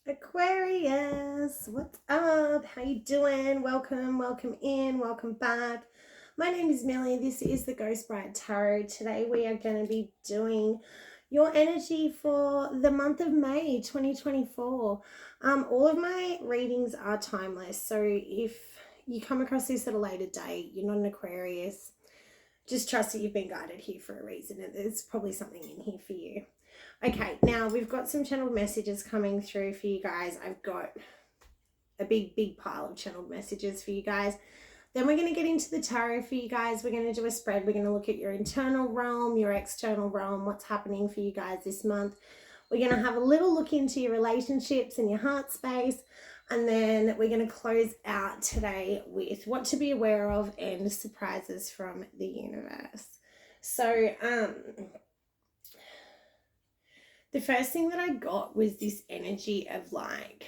Aquarius, what's up? How you doing? Welcome in, welcome back. My name is Millie. This is the Ghost Bride Tarot. Today we are going to be doing your energy for the month of May 2024. All of my readings are timeless, so if you come across this at a later date, you're not an Aquarius, just trust that you've been guided here for a reason and there's probably something in here for you. Okay, now we've got some channeled messages coming through for you guys. I've got a big pile of channeled messages for you guys. Then we're going to get into the tarot for you guys. We're going to do a spread. We're going to look at your internal realm, your external realm, what's happening for you guys this month. We're going to have a little look into your relationships and your heart space. And then we're going to close out today with what to be aware of and surprises from the universe. So, the first thing that I got was this energy of like,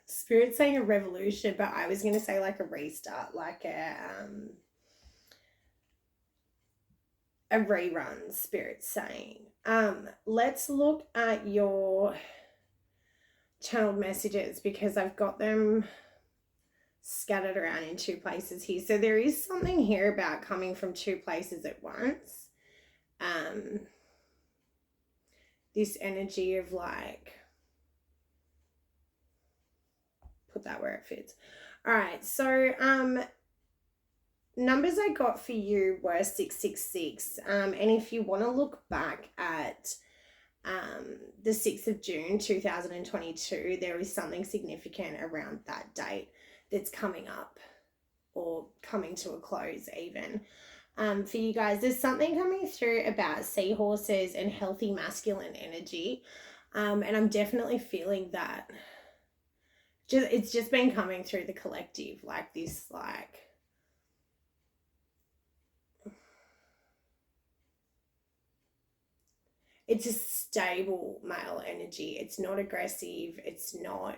Spirit saying a revolution, but I was going to say like a restart, like a rerun, Spirit saying. Let's look at your channeled messages because I've got them scattered around in two places here. So there is something here about coming from two places at once. This energy of like, put that where it fits. All right, so numbers I got for you were 666. And if you want to look back at the 6th of June 2022, there is something significant around that date that's coming up or coming to a close even. For you guys, there's something coming through about seahorses and healthy masculine energy. And I'm definitely feeling that it's just been coming through the collective, like this, like, it's a stable male energy. It's not aggressive. It's not,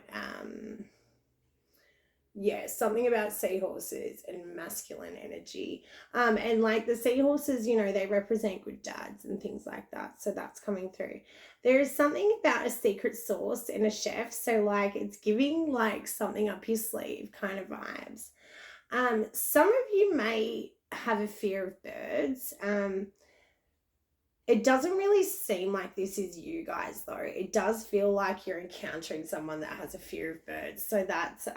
something about seahorses and masculine energy. And like the seahorses, they represent good dads and things like that. So that's coming through. There is something about a secret sauce and a chef. So like it's giving like something up your sleeve kind of vibes. Some of you may have a fear of birds. It doesn't really seem like this is you guys though. It does feel like you're encountering someone that has a fear of birds. So that's,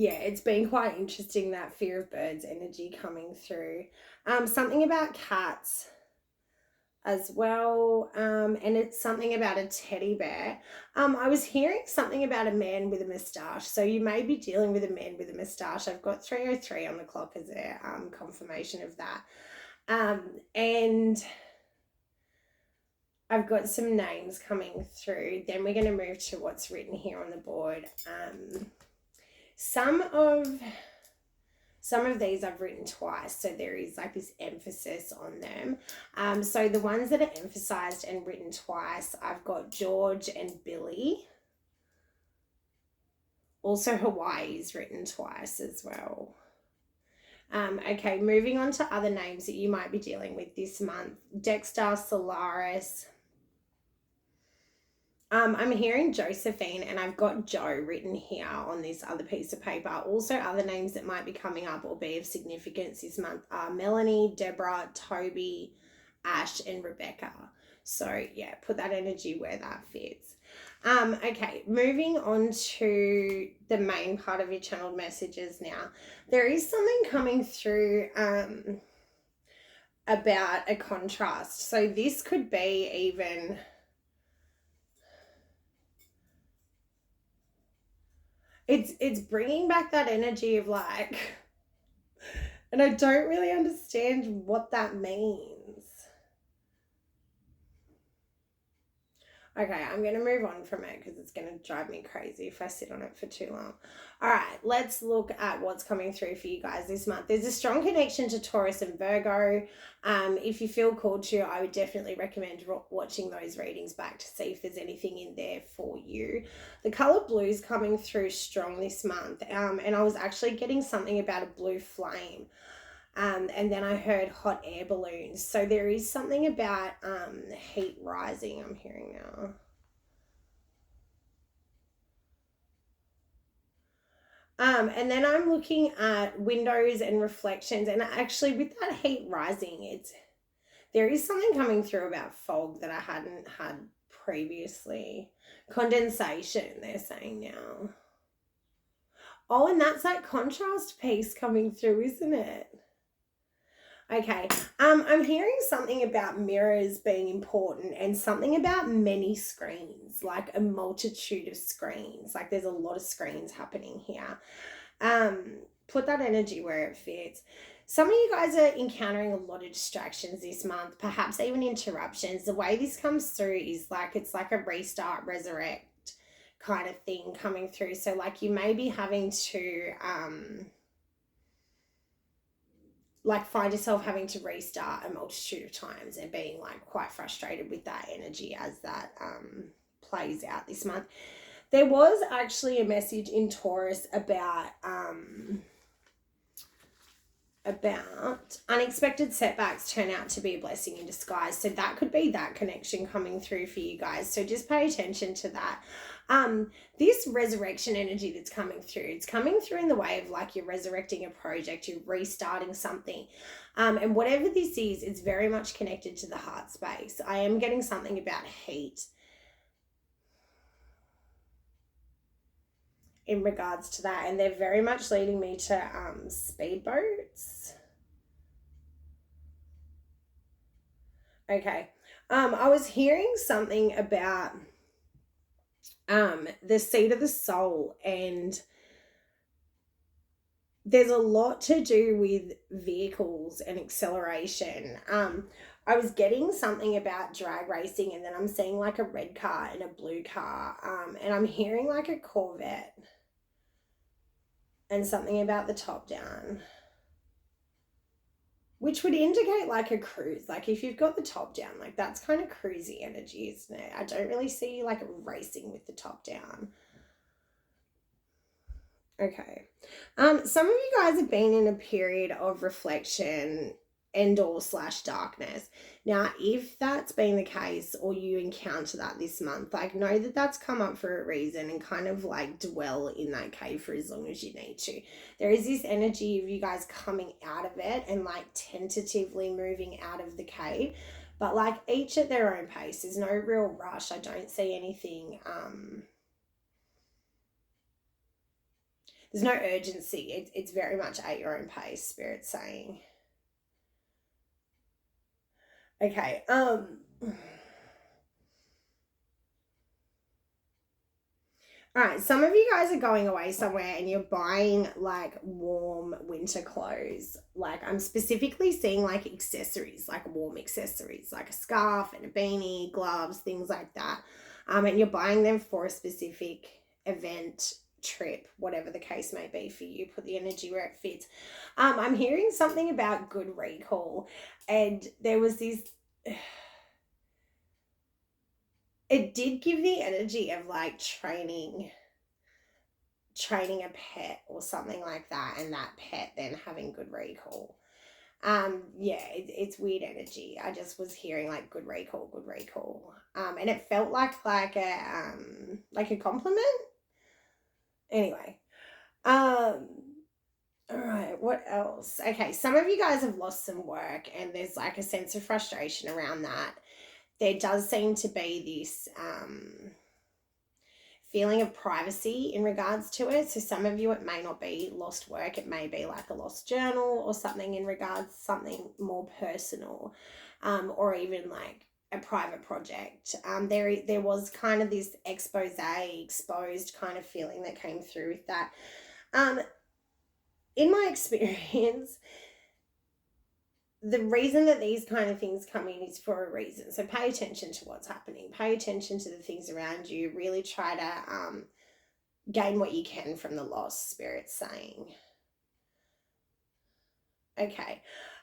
it's been quite interesting, that fear of birds energy coming through. Something about cats as well. And it's something about a teddy bear. I was hearing something about a man with a moustache. So you may be dealing with a man with a moustache. I've got 303 on the clock as a confirmation of that. And I've got some names coming through. Then we're going to move to what's written here on the board. Some of these I've written twice, so there is like this emphasis on them. So the ones that are emphasized and written twice, I've got George and Billy. Also Hawaii is written twice as well. Okay, moving on to other names that you might be dealing with this month. Dexter, Solaris. I'm hearing Josephine, and I've got Joe written here on this other piece of paper. Also, other names that might be coming up or be of significance this month are Melanie, Deborah, Toby, Ash, and Rebecca. So, yeah, put that energy where that fits. Okay, moving on to the main part of your channeled messages now. There is something coming through about a contrast. So this could be even... It's bringing back that energy of like, and I don't really understand what that means. Okay, I'm going to move on from it because it's going to drive me crazy if I sit on it for too long. All right, let's look at what's coming through for you guys this month. There's a strong connection to Taurus and Virgo. If you feel called to, I would definitely recommend watching those readings back to see if there's anything in there for you. The color blue is coming through strong this month, and I was actually getting something about a blue flame. And then I heard hot air balloons. So there is something about heat rising, I'm hearing now. And then I'm looking at windows and reflections, and actually with that heat rising, there is something coming through about fog that I hadn't had previously. Condensation, they're saying now. Oh, and that's that contrast piece coming through, isn't it? Okay. I'm hearing something about mirrors being important and something about many screens, like a multitude of screens. Like there's a lot of screens happening here. Put that energy where it fits. Some of you guys are encountering a lot of distractions this month, perhaps even interruptions. The way this comes through is like it's like a restart, resurrect kind of thing coming through. So like you may be having to like find yourself having to restart a multitude of times and being like quite frustrated with that energy as that plays out this month. There was actually a message in Taurus about unexpected setbacks turn out to be a blessing in disguise. So that could be that connection coming through for you guys. So just pay attention to that. This resurrection energy that's coming through, it's coming through in the way of like you're resurrecting a project, you're restarting something. And whatever this is, it's very much connected to the heart space. I am getting something about heat in regards to that, and they're very much leading me to speedboats. Okay. I was hearing something about the seat of the soul, and there's a lot to do with vehicles and acceleration. I was getting something about drag racing, and then I'm seeing like a red car and a blue car, and I'm hearing like a Corvette and something about the top down, which would indicate like a cruise. Like if you've got the top down, like that's kind of cruisy energy, isn't it? I don't really see like racing with the top down. Okay. Some of you guys have been in a period of reflection and or / darkness. Now, if that's been the case or you encounter that this month, like know that that's come up for a reason and kind of like dwell in that cave for as long as you need to. There is this energy of you guys coming out of it and like tentatively moving out of the cave, but like each at their own pace. There's no real rush. I don't see anything there's no urgency. It's very much at your own pace, Spirit's saying. Okay. All right, some of you guys are going away somewhere and you're buying like warm winter clothes. Like I'm specifically seeing like accessories, like warm accessories, like a scarf and a beanie, gloves, things like that. And you're buying them for a specific event, trip, whatever the case may be for you. Put the energy where it fits. I'm hearing something about good recall, and there was this it did give the energy of like training a pet or something like that, and that pet then having good recall. Yeah, it's weird energy. I just was hearing like good recall, and it felt like a compliment. Anyway, all right, what else? Okay, some of you guys have lost some work and there's like a sense of frustration around that. There does seem to be this feeling of privacy in regards to it. So some of you, it may not be lost work. It may be like a lost journal or something in regards to something more personal, or even like a private project. There was kind of this exposed kind of feeling that came through with that. In my experience, the reason that these kind of things come in is for a reason. So pay attention to what's happening. Pay attention to the things around you. Really try to gain what you can from the loss, Spirit's saying. Okay.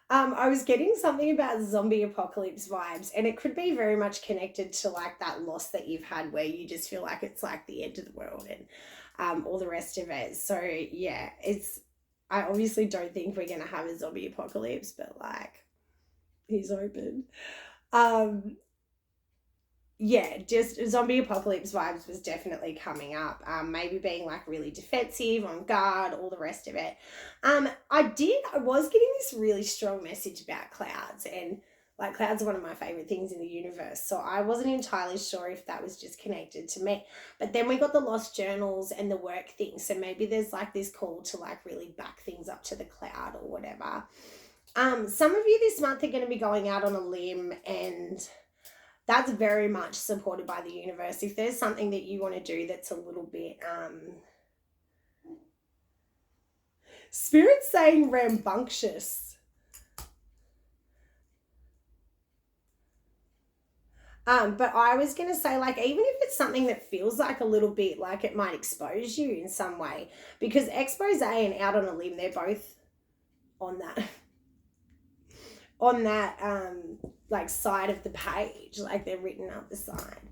I was getting something about zombie apocalypse vibes, and it could be very much connected to like that loss that you've had where you just feel like it's like the end of the world and all the rest of it. So yeah, I obviously don't think we're going to have a zombie apocalypse, but like he's open. yeah, just zombie apocalypse vibes was definitely coming up. Maybe being like really defensive, on guard, all the rest of it. I was getting this really strong message about clouds, and like clouds are one of my favorite things in the universe. So I wasn't entirely sure if that was just connected to me. But then we got the lost journals and the work thing. So maybe there's like this call to like really back things up to the cloud or whatever. Some of you this month are going to be going out on a limb, and that's very much supported by the universe. If there's something that you want to do that's a little bit spirit saying rambunctious. But I was going to say, like, even if it's something that feels like a little bit like it might expose you in some way, because expose and out on a limb, they're both on that like side of the page, like they're written up the side.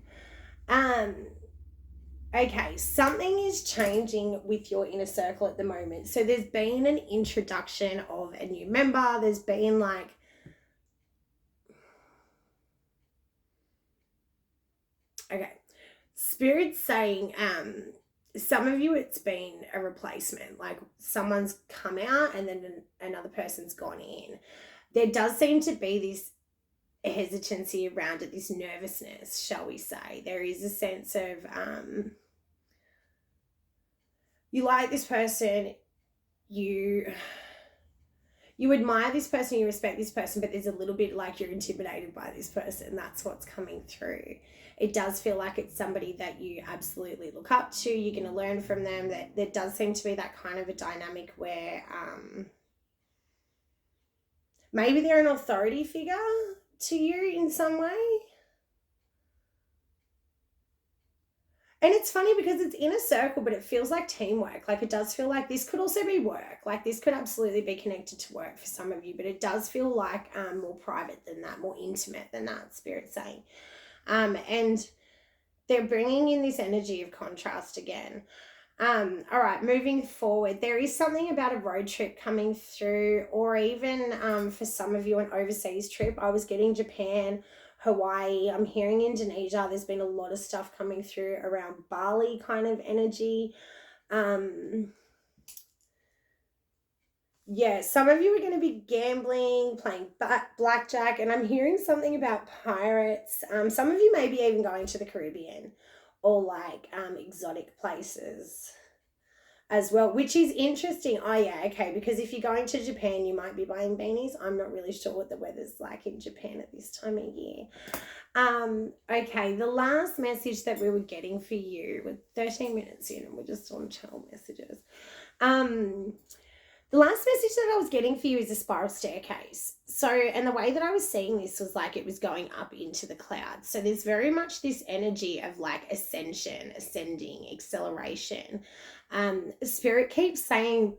Okay, something is changing with your inner circle at the moment. So there's been an introduction of a new member. There's been like Spirit's saying some of you it's been a replacement, like someone's come out and then another person's gone in. There does seem to be this hesitancy around it, this nervousness, shall we say. There is a sense of you like this person, you admire this person, you respect this person, but there's a little bit like you're intimidated by this person. That's what's coming through. It does feel like it's somebody that you absolutely look up to. You're going to learn from them. That there does seem to be that kind of a dynamic where maybe they're an authority figure to you in some way. And it's funny because it's in a circle, but it feels like teamwork. Like it does feel like this could also be work. Like this could absolutely be connected to work for some of you, but it does feel like more private than that, more intimate than that, Spirit's saying. And they're bringing in this energy of contrast again. All right, moving forward, there is something about a road trip coming through, or even for some of you an overseas trip. I was getting Japan, Hawaii, I'm hearing Indonesia. There's been a lot of stuff coming through around Bali kind of energy. Yeah, some of you are going to be gambling, playing blackjack, and I'm hearing something about pirates. Some of you may be even going to the Caribbean or like exotic places as well, which is interesting. Oh yeah, okay, because if you're going to Japan, you might be buying beanies. I'm not really sure what the weather's like in Japan at this time of year. Okay, the last message that we were getting for you, with 13 minutes in and we're just on channel messages. The last message that I was getting for you is a spiral staircase. So, and the way that I was seeing this was like it was going up into the clouds. So there's very much this energy of like ascension, ascending, acceleration. Spirit keeps saying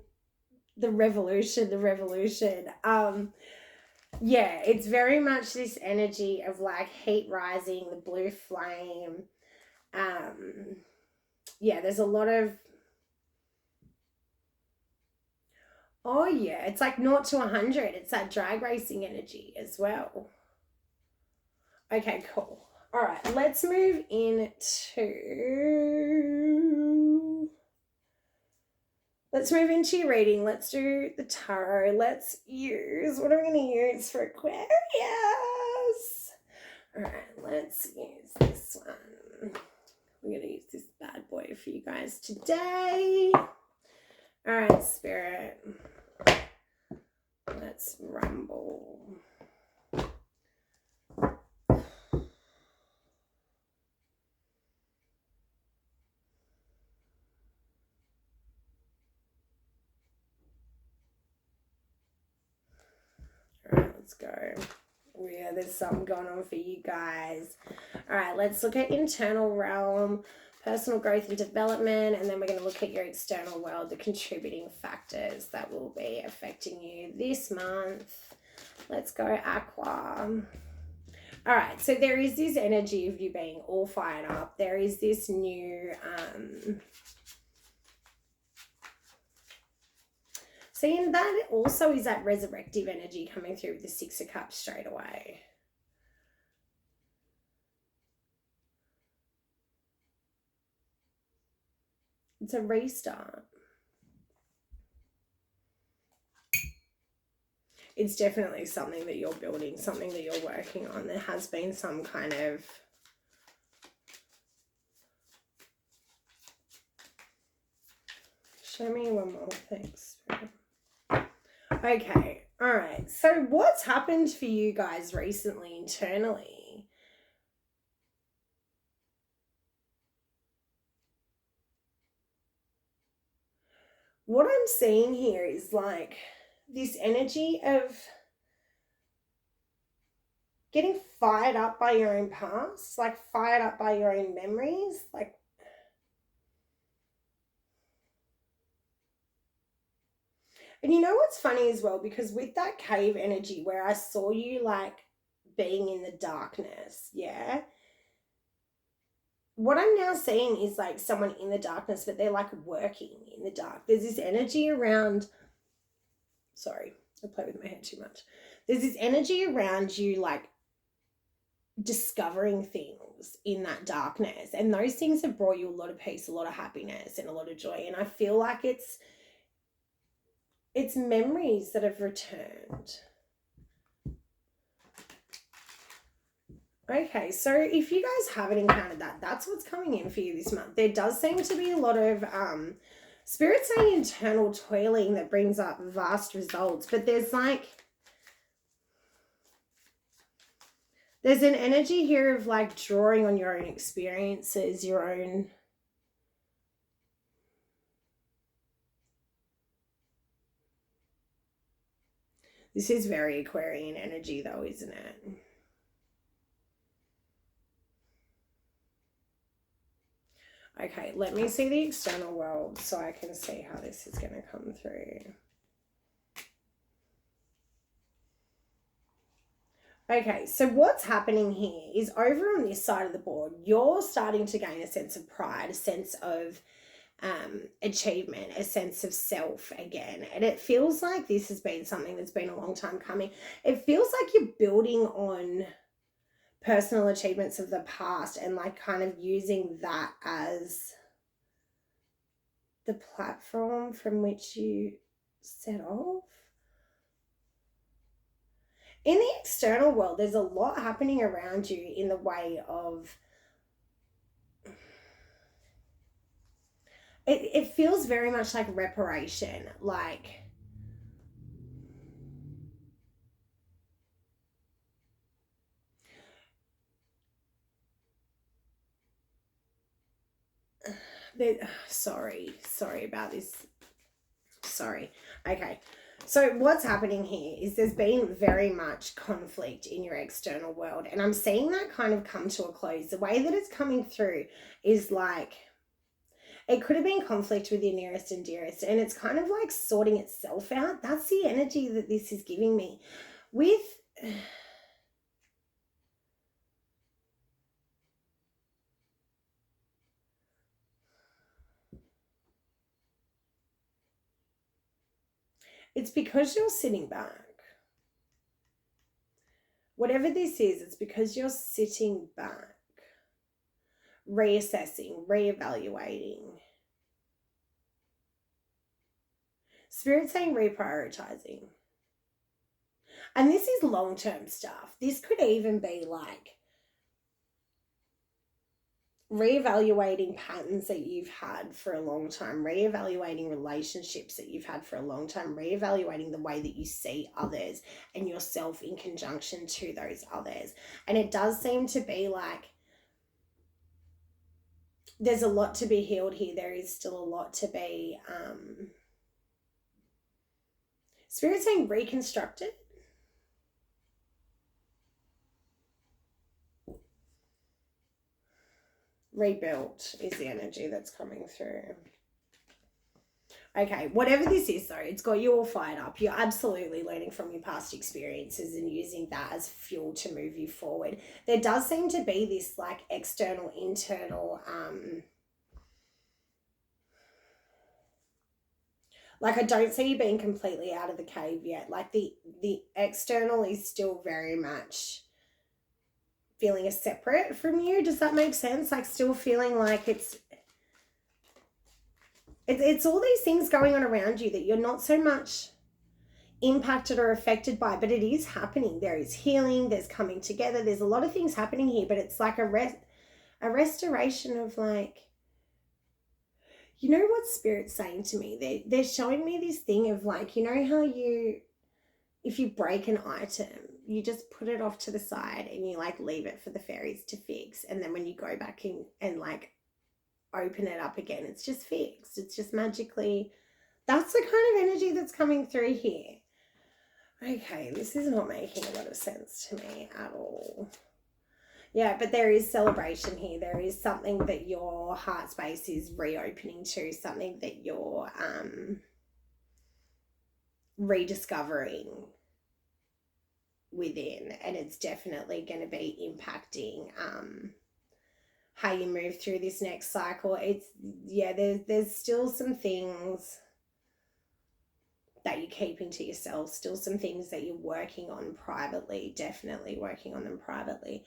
the revolution, the revolution. Yeah, it's very much this energy of like heat rising, the blue flame. Yeah, there's a lot of, oh yeah, it's like 0 to 100. It's that drag racing energy as well. Okay, cool. All right, let's move into your reading. Let's do the tarot. Let's use, what are we going to use for Aquarius? All right, let's use this one. We're going to use this bad boy for you guys today. All right, Spirit. Let's rumble. All right, let's go. Oh yeah, there's something going on for you guys. All right, let's look at internal realm, personal growth and development, and then we're going to look at your external world, the contributing factors that will be affecting you this month. Let's go Aqua. All right, so there is this energy of you being all fired up. There is this new seeing that also is that resurrective energy coming through with the Six of Cups straight away. It's a restart. It's definitely something that you're building, something that you're working on. There has been some kind of show me one more thing. Okay, all right. So what's happened for you guys recently internally? What I'm seeing here is like this energy of getting fired up by your own past, like fired up by your own memories, like and you know what's funny as well, because with that cave energy where I saw you like being in the darkness, yeah, what I'm now seeing is like someone in the darkness, but they're like working in the dark. There's this energy around, sorry, I play with my head too much. There's this energy around you like discovering things in that darkness, and those things have brought you a lot of peace, a lot of happiness, and a lot of joy. And I feel like it's memories that have returned. Okay, so if you guys haven't encountered that, that's what's coming in for you this month. There does seem to be a lot of spirit saying internal toiling that brings up vast results, but there's an energy here of like drawing on your own experiences, your own this is very Aquarian energy though, isn't it? Okay, let me see the external world so I can see how this is going to come through. Okay, so what's happening here is over on this side of the board, you're starting to gain a sense of pride, a sense of achievement, a sense of self again. And it feels like this has been something that's been a long time coming. It feels like you're building on personal achievements of the past and like kind of using that as the platform from which you set off. In the external world, there's a lot happening around you in the way of it feels very much like reparation, like sorry about this. Sorry. Okay. So what's happening here is there's been very much conflict in your external world, and I'm seeing that kind of come to a close. The way that it's coming through is like it could have been conflict with your nearest and dearest, and it's kind of like sorting itself out. That's the energy that this is giving me. With it's because you're sitting back. Whatever this is, it's because you're sitting back, reassessing, reevaluating. Spirit saying reprioritizing. And this is long-term stuff. This could even be like reevaluating patterns that you've had for a long time, reevaluating relationships that you've had for a long time, reevaluating the way that you see others and yourself in conjunction to those others. And it does seem to be like there's a lot to be healed here. There is still a lot to be Spirit saying reconstructed. Rebuilt is the energy that's coming through. Okay, whatever this is though, it's got you all fired up. You're absolutely learning from your past experiences and using that as fuel to move you forward. There does seem to be this like external, internal, like I don't see you being completely out of the cave yet. Like the external is still very much feeling as separate from you. Does that make sense? Like still feeling like it's It's all these things going on around you that you're not so much impacted or affected by, but it is happening. There is healing, there's coming together, there's a lot of things happening here, but it's like a restoration of like, you know what Spirit's saying to me? They're showing me this thing of like, you know how if you break an item, you just put it off to the side and you like leave it for the fairies to fix. And then when you go back and like open it up again, it's just fixed. It's just magically, that's the kind of energy that's coming through here. Okay, this is not making a lot of sense to me at all. Yeah, but there is celebration here. There is something that your heart space is reopening to, something that you're rediscovering within, and it's definitely going to be impacting how you move through this next cycle. It's, yeah, there's still some things that you're keeping to yourself, still some things that you're working on privately, definitely working on them privately.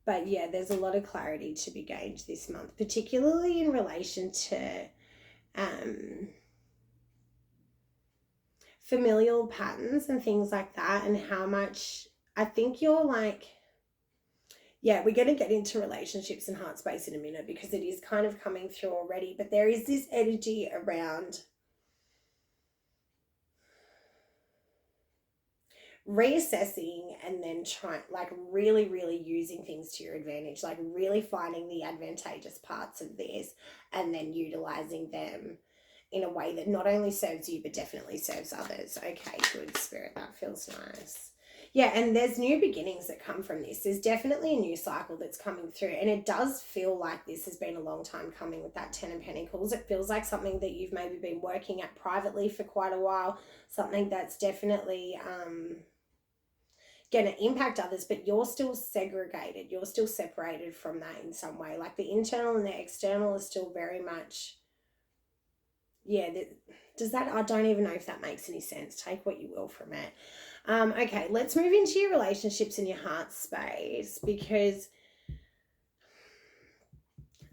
But yeah, there's a lot of clarity to be gained this month, particularly in relation to familial patterns and things like that, and how much I think you're like, yeah, we're going to get into relationships and heart space in a minute because it is kind of coming through already, but there is this energy around reassessing and then trying, like really, really using things to your advantage, like really finding the advantageous parts of this and then utilizing them in a way that not only serves you, but definitely serves others. Okay, good, Spirit, that feels nice. Yeah, and there's new beginnings that come from this. There's definitely a new cycle that's coming through, and it does feel like this has been a long time coming with that 10 of Pentacles. It feels like something that you've maybe been working at privately for quite a while, something that's definitely going to impact others, but you're still segregated. You're still separated from that in some way. Like the internal and the external is still very much, yeah, does that, I don't even know if that makes any sense. Take what you will from it. Okay, let's move into your relationships and your heart space, because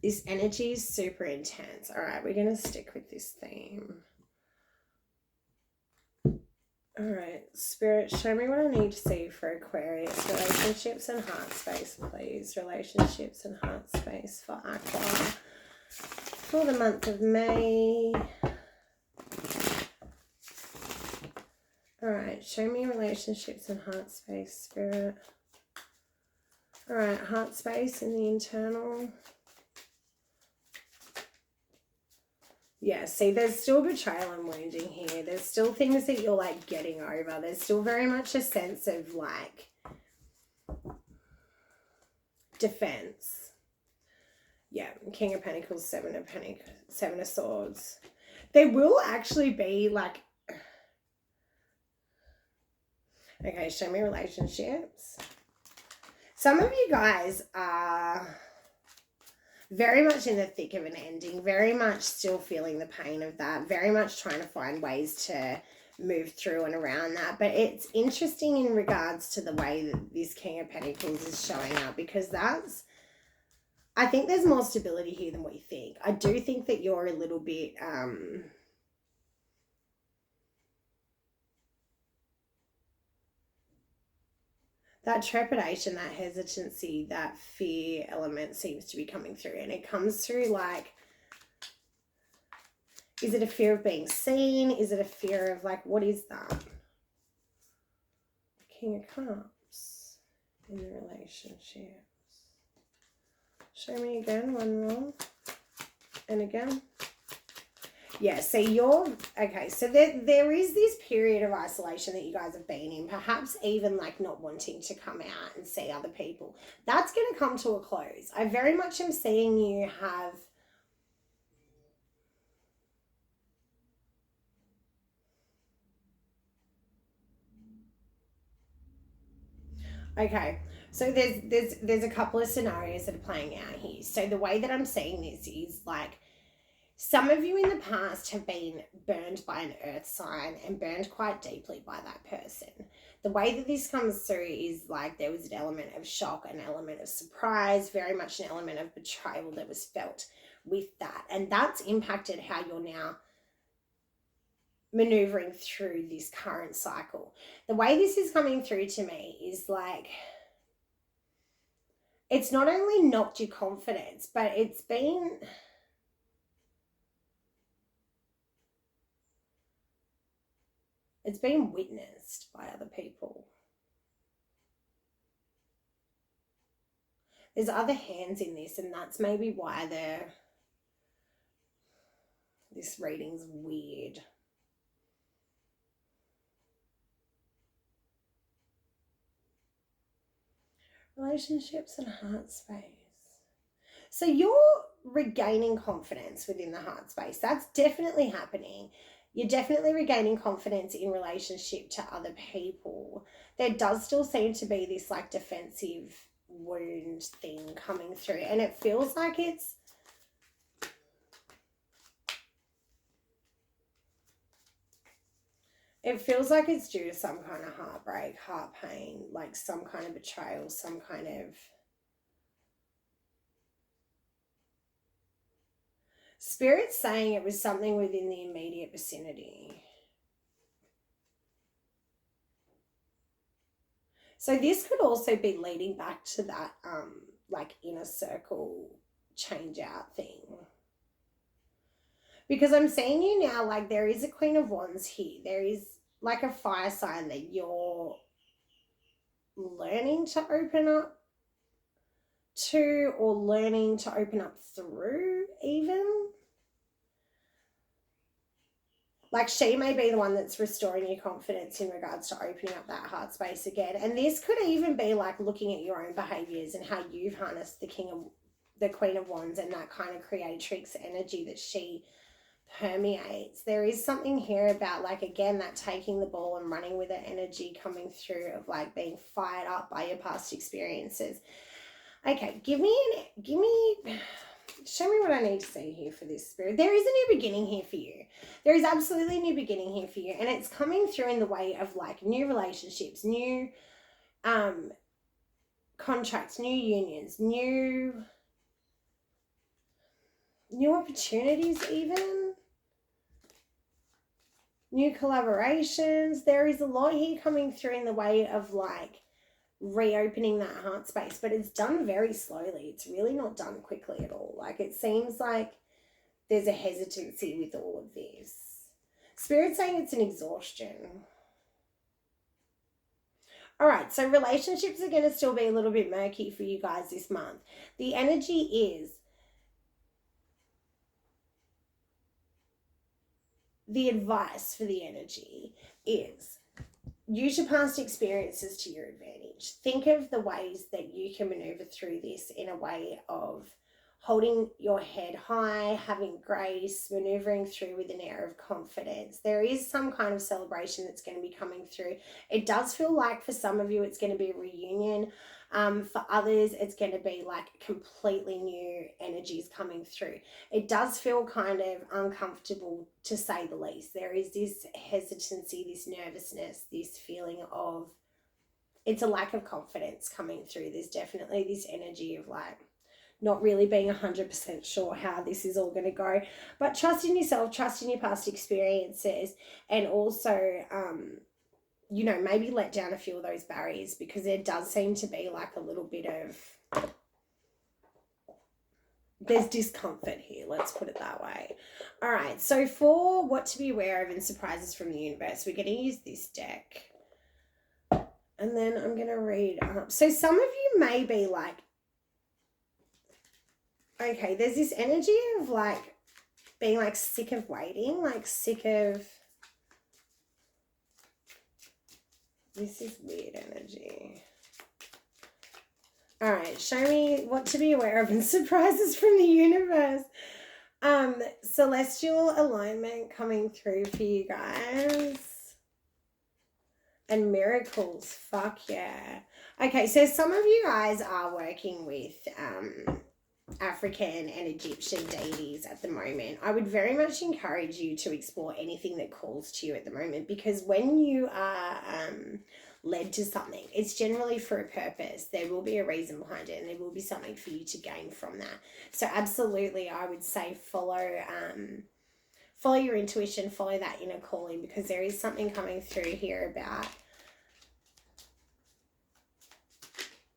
this energy is super intense. All right, we're going to stick with this theme. All right, Spirit, show me what I need to see for Aquarius. Relationships and heart space, please. Relationships and heart space for Aqua for the month of May. All right, show me relationships and heart space, Spirit. All right, heart space in the internal. Yeah, see, there's still betrayal and wounding here. There's still things that you're like getting over. There's still very much a sense of like defense. Yeah, King of Pentacles, Seven of Swords. There will actually be like, okay, show me relationships. Some of you guys are very much in the thick of an ending, very much still feeling the pain of that, very much trying to find ways to move through and around that. But it's interesting in regards to the way that this King of Pentacles is showing up, because that's, I think there's more stability here than we think. I do think that you're a little bit, that trepidation, that hesitancy, that fear element seems to be coming through. And it comes through like, is it a fear of being seen? Is it a fear of like, what is that? King of Cups in the relationships. Show me again, one more. And again. Yeah, so you're, okay, so there is this period of isolation that you guys have been in, perhaps even like not wanting to come out and see other people. That's going to come to a close. I very much am seeing you have okay, so there's a couple of scenarios that are playing out here. So the way that I'm seeing this is like, some of you in the past have been burned by an earth sign and burned quite deeply by that person. The way that this comes through is like there was an element of shock, an element of surprise, very much an element of betrayal that was felt with that. And that's impacted how you're now maneuvering through this current cycle. The way this is coming through to me is like, it's not only knocked your confidence, but it's been witnessed by other people. There's other hands in this, and that's maybe why this reading's weird. Relationships and heart space. So you're regaining confidence within the heart space. That's definitely happening. You're definitely regaining confidence in relationship to other people. There does still seem to be this like defensive wound thing coming through, and it feels like it's due to some kind of heartbreak, heart pain, like some kind of betrayal, some kind of Spirit's saying it was something within the immediate vicinity. So this could also be leading back to that like inner circle change out thing. Because I'm seeing you now, like there is a Queen of Wands here. There is like a fire sign that you're learning to open up to, or learning to open up through even. Like she may be the one that's restoring your confidence in regards to opening up that heart space again. And this could even be like looking at your own behaviors and how you've harnessed the Queen of Wands and that kind of creatrix energy that she permeates. There is something here about like, again, that taking the ball and running with it energy coming through of like being fired up by your past experiences. Okay, show me what I need to see here for this, Spirit. There is a new beginning here for you. There is absolutely a new beginning here for you. And it's coming through in the way of like new relationships, new contracts, new unions, new opportunities even. New collaborations. There is a lot here coming through in the way of like reopening that heart space, but it's done very slowly. It's really not done quickly at all. Like it seems like there's a hesitancy with all of this. Spirit's saying it's an exhaustion. All right, so relationships are going to still be a little bit murky for you guys this month. The energy is the advice for the energy is use your past experiences to your advantage. Think of the ways that you can maneuver through this in a way of holding your head high, having grace, maneuvering through with an air of confidence. There is some kind of celebration that's going to be coming through. It does feel like for some of you it's going to be a reunion. For others, it's going to be like completely new energies coming through. It does feel kind of uncomfortable to say the least. There is this hesitancy, this nervousness, this feeling of it's a lack of confidence coming through. There's definitely this energy of like not really being 100% sure how this is all going to go, but trust in yourself, trust in your past experiences, and also you know, maybe let down a few of those barriers, because there does seem to be like a little bit of, there's discomfort here, let's put it that way. All right, so for what to be aware of and surprises from the universe, we're going to use this deck. And then I'm going to read up. So some of you may be like, okay, there's this energy of like being like sick of waiting, like sick of, this is weird energy. All right, show me what to be aware of and surprises from the universe. Celestial alignment coming through for you guys. And miracles, fuck yeah. Okay, so some of you guys are working with African and Egyptian deities at the moment. I would very much encourage you to explore anything that calls to you at the moment, because when you are led to something. It's generally for a purpose. There will be a reason behind it, and there will be something for you to gain from that. So absolutely, I would say follow your intuition, follow that inner calling, because there is something coming through here about,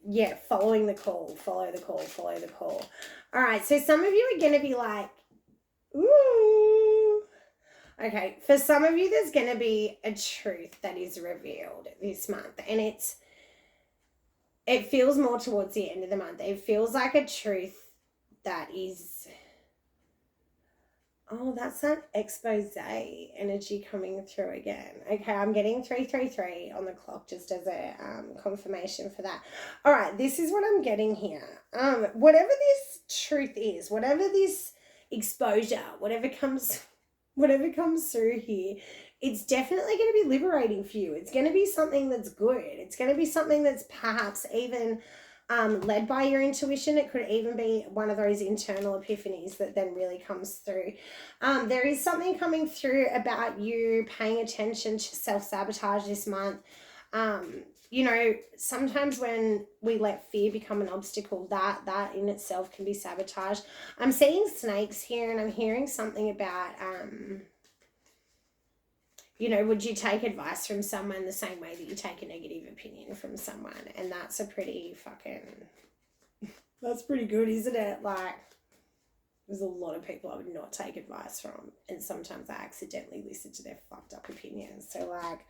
yeah, following the call, follow the call, follow the call. All right, so some of you are going to be like, ooh. Okay, for some of you, there's going to be a truth that is revealed this month, and it feels more towards the end of the month. It feels like a truth that is, oh, that's that expose energy coming through again. Okay, I'm getting 333 on the clock just as a confirmation for that. All right, this is what I'm getting here. Whatever this truth is, whatever this exposure, whatever comes through here, it's definitely going to be liberating for you. It's going to be something that's good. It's going to be something that's perhaps even led by your intuition. It could even be one of those internal epiphanies that then really comes through. There is something coming through about you paying attention to self-sabotage this month. You know, sometimes when we let fear become an obstacle, that in itself can be sabotage. I'm seeing snakes here, and I'm hearing something about, you know, would you take advice from someone the same way that you take a negative opinion from someone? And that's a pretty that's pretty good, isn't it? Like, there's a lot of people I would not take advice from, and sometimes I accidentally listen to their fucked up opinions. So, like,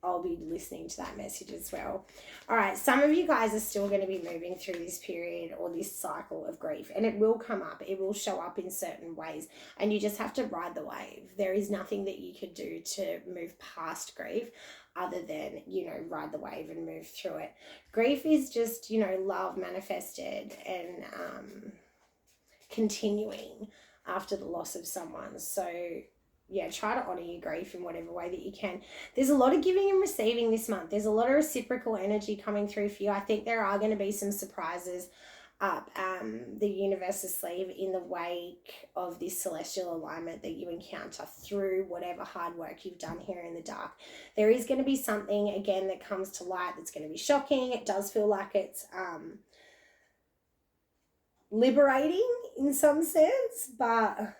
I'll be listening to that message as well. All right, some of you guys are still going to be moving through this period or this cycle of grief, and it will come up. It will show up in certain ways, and you just have to ride the wave. There is nothing that you could do to move past grief other than, you know, ride the wave and move through it. Grief is just, you know, love manifested and continuing after the loss of someone. So yeah, try to honor your grief in whatever way that you can. There's a lot of giving and receiving this month. There's a lot of reciprocal energy coming through for you. I think there are going to be some surprises up the universe's sleeve in the wake of this celestial alignment that you encounter through whatever hard work you've done here in the dark. There is going to be something, again, that comes to light that's going to be shocking. It does feel like it's liberating in some sense, but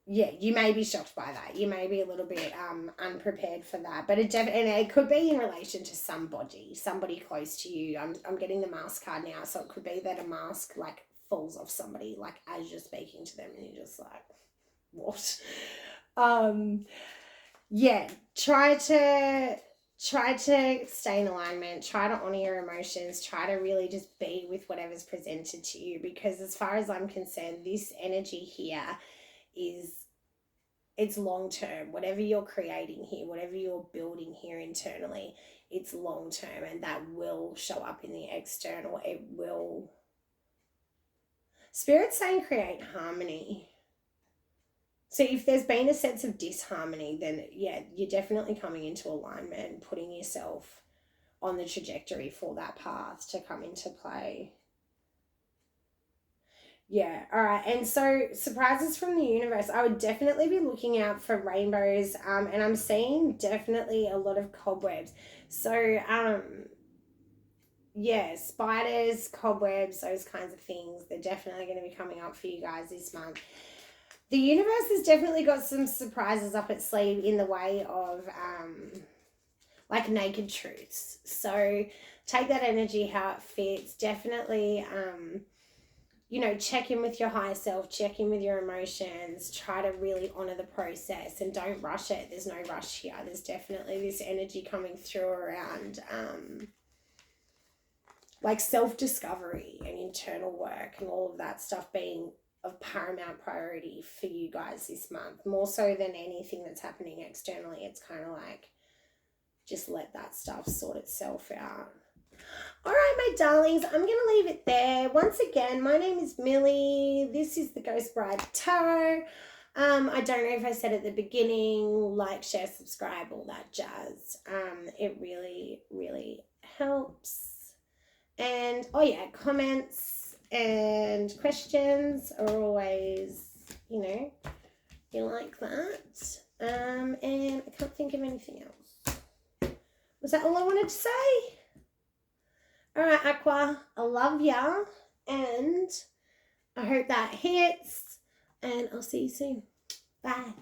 yeah, you may be shocked by that. You may be a little bit unprepared for that, but and it could be in relation to somebody close to you. I'm getting the mask card now, so it could be that a mask like falls off somebody, like as you're speaking to them, and you're just like, what? Yeah, try to stay in alignment, try to honor your emotions, try to really just be with whatever's presented to you, because as far as I'm concerned, this energy here it's long term. Whatever you're creating here, whatever you're building here internally, it's long term, and that will show up in the external. It will. Spirit's saying create harmony. So if there's been a sense of disharmony, then yeah, you're definitely coming into alignment, putting yourself on the trajectory for that path to come into play. Yeah, all right. And so surprises from the universe, I would definitely be looking out for rainbows, and I'm seeing definitely a lot of cobwebs. So, yeah, spiders, cobwebs, those kinds of things, they're definitely going to be coming up for you guys this month. The universe has definitely got some surprises up its sleeve in the way of, like naked truths. So take that energy how it fits. Definitely, you know, check in with your higher self, check in with your emotions, try to really honor the process and don't rush it. There's no rush here. There's definitely this energy coming through around like self-discovery and internal work and all of that stuff being of paramount priority for you guys this month, more so than anything that's happening externally. It's kind of like just let that stuff sort itself out. All right, my darlings, I'm going to leave it there. Once again, my name is Millie. This is the Ghost Bride Tarot. I don't know if I said at the beginning, like, share, subscribe, all that jazz. It really, really helps. And, oh yeah, comments and questions are always, you know, you like that. And I can't think of anything else. Was that all I wanted to say? All right, Aqua, I love ya, and I hope that hits, and I'll see you soon. Bye.